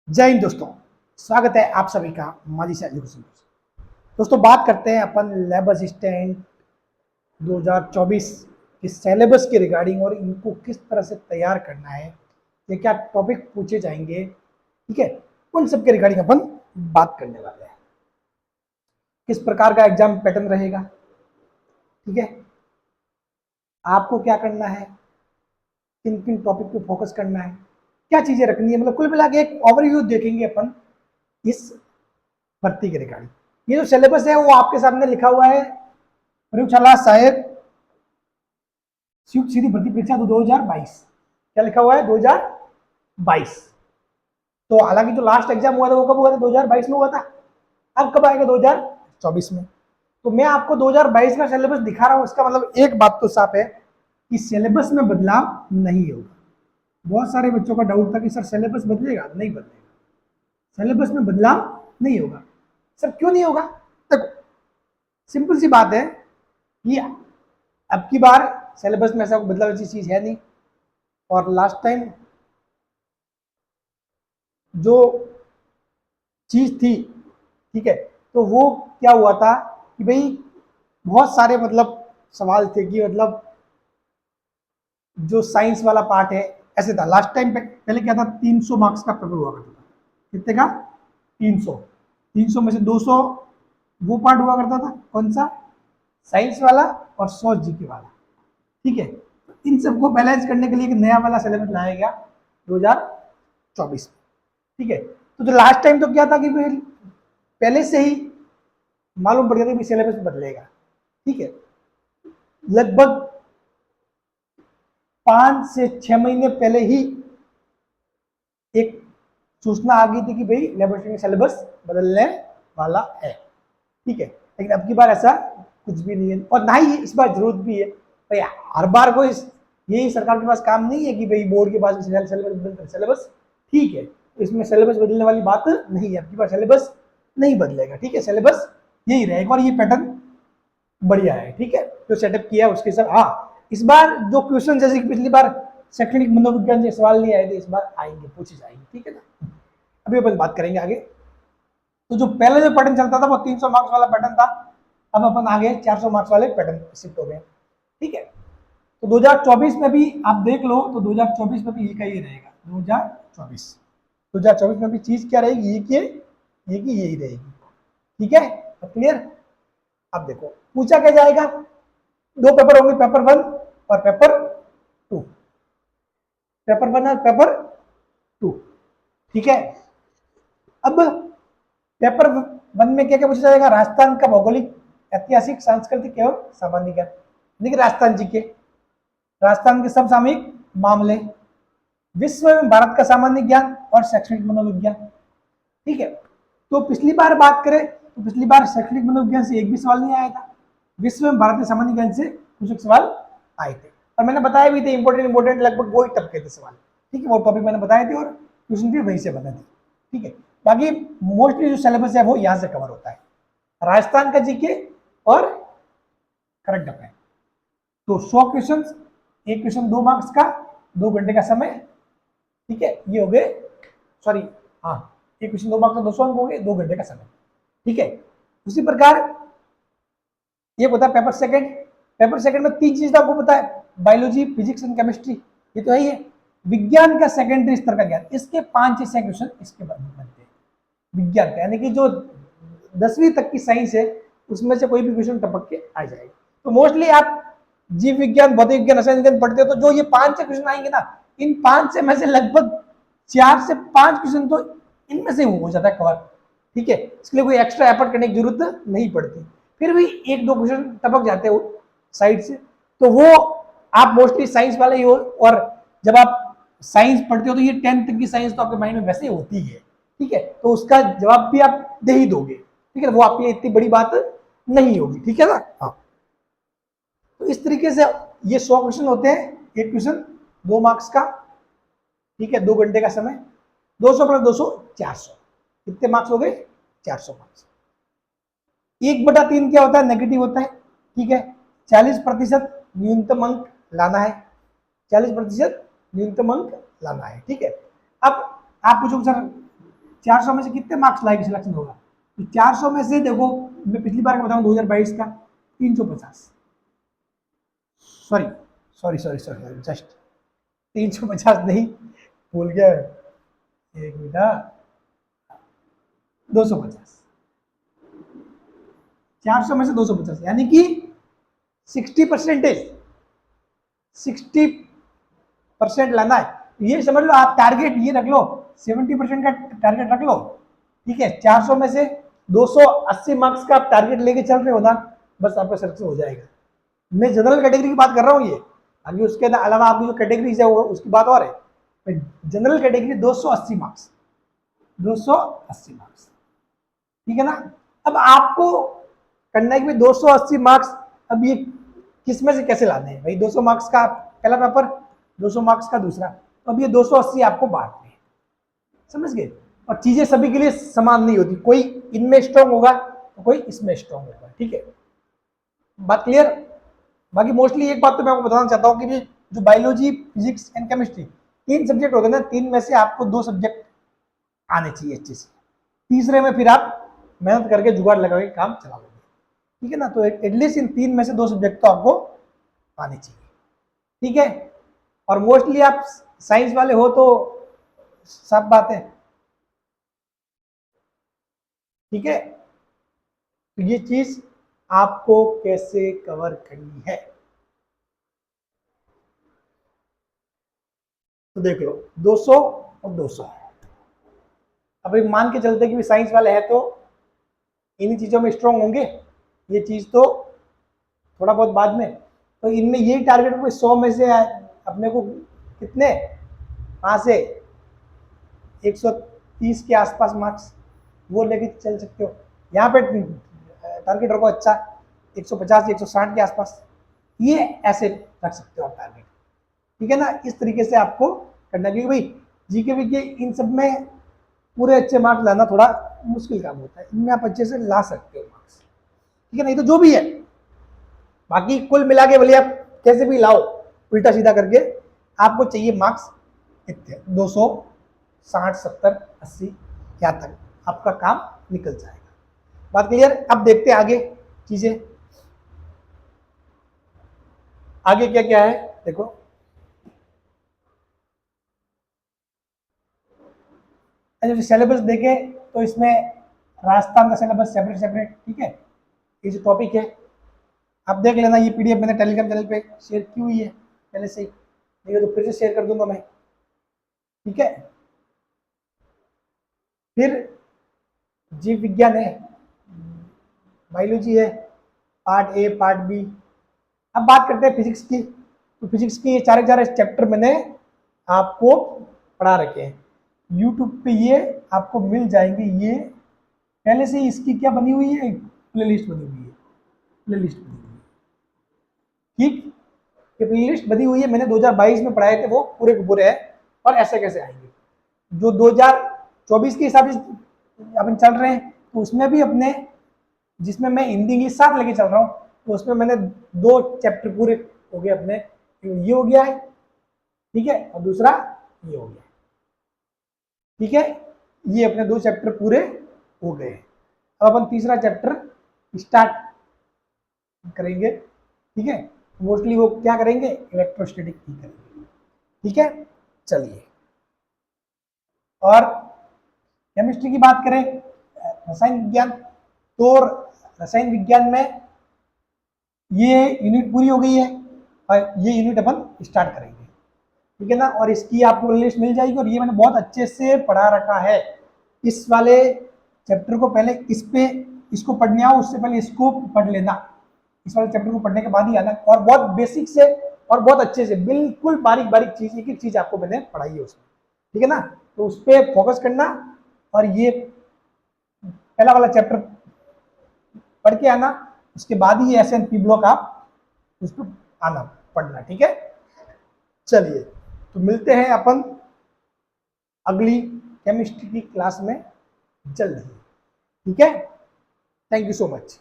जय हिंद दोस्तों। स्वागत है आप सभी का माजी से एजुकेशन। दोस्तों बात करते हैं अपन लैब असिस्टेंट 2024 के सिलेबस के रिगार्डिंग और इनको किस तरह से तैयार करना है, ये क्या टॉपिक पूछे जाएंगे, ठीक है, उन सब के रिगार्डिंग अपन बात करने वाले हैं। किस प्रकार का एग्जाम पैटर्न रहेगा, ठीक है, आपको क्या करना है, किन किन टॉपिक पे फोकस करना है, क्या चीजें रखनी है, मतलब कुल मिला के एक ओवरव्यू देखेंगे अपन इस भर्ती के रिगार्डिंग। ये जो सिलेबस है वो आपके सामने लिखा हुआ है, प्रयोगशाला सहायक संयुक्त सीधी भर्ती परीक्षा 2022। क्या लिखा हुआ है? 2022। तो हालांकि जो लास्ट एग्जाम हुआ था वो कब हुआ था? 2022 में हुआ था। अब कब आएगा? 2024 में। तो मैं आपको 2022 का सिलेबस दिखा रहा हूं, इसका मतलब एक बात तो साफ है कि सिलेबस में बदलाव नहीं होगा। बहुत सारे बच्चों का डाउट था कि सर सिलेबस बदलेगा, नहीं बदलेगा, सिलेबस में बदलाव नहीं होगा। सर क्यों नहीं होगा? देखो सिंपल सी बात है कि अब की बार सिलेबस में ऐसा बदलाव ऐसी चीज है नहीं, और लास्ट टाइम जो चीज थी, ठीक है, तो वो क्या हुआ था कि भाई बहुत सारे मतलब सवाल थे कि मतलब जो साइंस वाला पार्ट है ऐसे था लास्ट टाइम पे। पहले क्या था, 300 मार्क्स का पेपर हुआ करता था। कितने का? 300। 300 में से 200 वो पार्ट हुआ करता था, कौन सा? साइंस वाला, और 100 जीके वाला, ठीक है। इन सबको बैलेंस करने के लिए एक नया वाला सिलेबस लाया गया 2024 में, ठीक है। तो जो लास्ट टाइम तो क्या था कि पहले से ही मालूम पड़ गया था कि सिलेबस बदलेगा, ठीक है। लगभग 5 से 6 महीने पहले ही एक सूचना आ गई थी कि भाई लेबोरेटरी में सिलेबस बदलने वाला है, ठीक है। लेकिन अब की बार ऐसा कुछ भी नहीं है, और ना ही इस बार जरूरत भी है भाई। हर बार कोई यही सरकार के पास काम नहीं है कि भाई बोर्ड के पास सिलेबस ठीक है, तो इसमें सिलेबस बदलने वाली बात नहीं है। अब की बार सिलेबस नहीं बदलेगा, ठीक है, सिलेबस यही रहेगा और ये पैटर्न बढ़िया है, ठीक है, जो सेटअप किया उसके साथ। हाँ, इस बार जो क्वेश्चन जैसे कि पिछली बार शैक्षणिक मनोविज्ञान से सवाल नहीं आए थे, इस बार आएंगे, पूछे जाएंगे, ठीक है ना। अभी अपन बात करेंगे आगे। तो जो पहले जो पैटर्न चलता था वो 300 मार्क्स वाला पैटर्न था, अब अपन आगे 400 मार्क्स वाले पैटर्न शिफ्ट हो गए, ठीक है। तो 2024 में भी आप देख लो, तो 2024 में भी ये का ये रहेगा। 2024 में भी चीज क्या रहेगी? ये कि यही रहेगी, ठीक है। अब क्लियर? अब देखो पूछा क्या जाएगा, दो पेपर होंगे, पेपर 1 और पेपर 2। पेपर 1 और पेपर 2, ठीक है। अब पेपर 1 में क्या क्या पूछा जाएगा? राजस्थान का भौगोलिक, ऐतिहासिक, सांस्कृतिक एवं सामान्य ज्ञान, देखिए राजस्थान जी के, राजस्थान के समसामयिक मामले, विश्व एवं भारत का सामान्य ज्ञान और शैक्षणिक मनोविज्ञान, ठीक है। तो पिछली बार बात करें तो पिछली बार शैक्षणिक मनोविज्ञान से एक भी सवाल नहीं आया था, विश्व में भारत के सामान्य ज्ञान से कुछ सवाल आए थे, और मैंने बताया भी थे इंपोर्टेंट लगभग वही टपके थे सवाल, ठीक है। वो टॉपिक मैंने बताए थे और क्वेश्चन भी वहीं से बने थे, ठीक है। बाकी मोस्टली जो सिलेबस है वो यहाँ से कवर होता है, राजस्थान का जीके और करंट अफेयर। तो 100 क्वेश्चन, एक क्वेश्चन 2 मार्क्स का, 2 घंटे का समय, ठीक है, ये हो गए, सॉरी, हाँ, एक क्वेश्चन 2 मार्क्स का 200 अंक हो गए, 2 घंटे का समय, ठीक है। उसी प्रकार ये होता है पेपर सेकंड। पेपर सेकंड में 3 चीज आपको पता है, बायोलॉजी, फिजिक्स एंड केमिस्ट्री, ये तो है ही है। विज्ञान का सेकेंडरी स्तर का ज्ञान, इसके 5 से 6 क्वेश्चन इसके बाद बनते हैं विज्ञान का, यानी कि जो 10वीं तक की साइंस है उसमें से कोई भी क्वेश्चन टपक के आ जाएगा। तो मोस्टली आप जीव विज्ञान, भौतिक विज्ञान, रसायन विज्ञान पढ़ते हो तो जो ये 5 से क्वेश्चन आएंगे ना, इन 5 से में से लगभग 4 से 5 क्वेश्चन तो इनमें से हो जाता है कवर, ठीक है। इसके लिए कोई एक्स्ट्रा एफर्ट करने की जरूरत नहीं पड़ती। फिर भी 1-2 क्वेश्चन टपक जाते हो साइड से, तो वो आप मोस्टली साइंस वाले ही हो, और जब आप साइंस पढ़ते हो तो ये 10th तक की साइंस तो आपके माइंड में वैसे ही होती है, ठीक है, तो उसका जवाब भी आप दे ही दोगे, ठीक है, वो आपके लिए इतनी बड़ी बात नहीं होगी, ठीक है ना। हाँ, तो इस तरीके से ये 100 क्वेश्चन होते हैं, एक क्वेश्चन 2 मार्क्स का, ठीक है, 2 घंटे का समय, 200 प्लस 200 400, कितने मार्क्स हो गए? 400 मार्क्स। 1/3 क्या होता है? नेगेटिव होता है, ठीक है। 40% न्यूनतम अंक लाना है, 40% न्यूनतम अंक लाना है, ठीक है। अब आप पूछो सर 400 में से कितने मार्क्स लाएगी सिलेक्शन होगा? तो 400 में से देखो, मैं पिछली बार का बताऊं 2022 का 350, sorry sorry sorry sorry just 350 नहीं, भूल गया, एक मिनट, 250, 400 में से 250 यानी कि 60% लाना है। ये समझ लो, आप टारगेट ये रख लो, 70% का टारगेट रख लो, ठीक है। 400 में से 280 मार्क्स का आप टारगेट लेके चल रहे हो ना, बस आपका सक्सेस हो जाएगा। मैं जनरल कैटेगरी की बात कर रहा हूँ, ये आगे उसके अलावा आपकी जो कैटेगरीज है वो उसकी बात और है। जनरल कैटेगरी 280 मार्क्स, 280 मार्क्स, ठीक है ना। अब आपको करना है कि 280 मार्क्स, अब ये किस में से कैसे लाने हैं भाई? 200 मार्क्स का पहला पेपर, 200 मार्क्स का दूसरा, तो अब ये 280 आपको बांटने हैं, समझ गए। और चीजें सभी के लिए समान नहीं होती, कोई इनमें स्ट्रांग होगा तो कोई इसमें स्ट्रांग होगा, ठीक है, बात क्लियर। बाकी मोस्टली एक बात तो मैं आपको बताना चाहता हूँ कि जो biology, physics and chemistry 3 subject होते हैं ना, 3 में से आपको 2 सब्जेक्ट आने चाहिए अच्छे से, तीसरे में फिर आप मेहनत करके जुगाड़ लगा के काम चला लोगे, ठीक है ना। तो एटलीस्ट इन 3 में से 2 सब्जेक्ट तो आपको आने चाहिए, ठीक है। और मोस्टली आप साइंस वाले हो तो सब बात है, ठीक है। तो ये चीज आपको कैसे कवर करनी है, तो देख लो 200 और 200। अब मान के चलते कि साइंस वाले हैं तो इन्हीं चीजों में स्ट्रांग होंगे, ये चीज तो थोड़ा बहुत बाद में, तो इनमें यही टारगेट को 100 में से अपने को कितने, 5 से 130 के आसपास मार्क्स वो लेके चल सकते हो। यहाँ पे टारगेट रखो अच्छा 150 160 के आसपास, ये ऐसे रख सकते हो आप टारगेट, ठीक है ना। इस तरीके से आपको करना, क्योंकि भाई जीके वीके इन सब में पूरे अच्छे मार्क्स लाना थोड़ा मुश्किल काम होता है, इनमें आप अच्छे से ला सकते हो मार्क्स, ठीक है। नहीं तो जो भी है, बाकी कुल मिला के भले आप कैसे भी लाओ उल्टा सीधा करके, आपको चाहिए मार्क्स कितने, 260 70 80, यहाँ तक आपका काम निकल जाएगा। बात क्लियर। अब देखते हैं आगे चीजें, आगे क्या क्या है देखो। जब सिलेबस देखें तो इसमें राजस्थान का सिलेबस सेपरेट सेपरेट, ठीक है। ये जो टॉपिक है आप देख लेना, ये पीडीएफ मैंने टेलीग्राम चैनल पे शेयर की हुई है पहले से ही, नहीं तो फिर से शेयर कर दूंगा मैं, ठीक है। फिर जीव विज्ञान है, बायोलॉजी है, पार्ट ए पार्ट बी। अब बात करते हैं फिजिक्स की, तो फिजिक्स के ये 4 चैप्टर मैंने आपको पढ़ा रखे हैं यूट्यूब पे, ये आपको मिल जाएंगे। ये पहले से इसकी क्या बनी हुई है, प्लेलिस्ट बनी हुई है, प्लेलिस्ट बनी हुई है, ठीक। ये प्लेलिस्ट बनी हुई है, मैंने 2022 में पढ़ाए थे, वो पूरे के पूरे है। और ऐसे कैसे आएंगे जो 2024 के हिसाब से अपन चल रहे हैं, तो उसमें भी अपने, जिसमें मैं हिंदी इंग्लिश साथ लेके चल रहा हूँ, तो उसमें मैंने 2 चैप्टर पूरे हो गए अपने, ये हो गया है, ठीक है, और दूसरा ये हो गया, ठीक है। ये अपने 2 चैप्टर पूरे हो गए। अब अपन तीसरा चैप्टर स्टार्ट करेंगे, ठीक है। मोस्टली वो क्या करेंगे, इलेक्ट्रोस्टैटिक ही करेंगे, ठीक है। चलिए, और केमिस्ट्री की बात करें, रसायन विज्ञान, तो रसायन विज्ञान में ये यूनिट पूरी हो गई है और ये यूनिट अपन स्टार्ट करेंगे, ठीक है ना। और इसकी आपको लिस्ट मिल जाएगी, और ये मैंने बहुत अच्छे से पढ़ा रखा है। इस वाले चैप्टर को पहले इसको पढ़ने आओ, उससे पहले इसको पढ़ लेना, इस वाले चैप्टर को पढ़ने के बाद ही आना, और बहुत बेसिक से और बहुत अच्छे से बिल्कुल बारीक बारीक चीज, एक एक चीज आपको मैंने पढ़ाई है उसमें, ठीक है ना। तो उस पर फोकस करना, और ये पहला वाला चैप्टर पढ़ के आना, उसके बाद ही एस एन पी ब्लॉक आप उस पर आना पढ़ना, ठीक है। चलिए, तो मिलते हैं अपन अगली केमिस्ट्री की क्लास में जल्द ही, ठीक है। Thank you so much.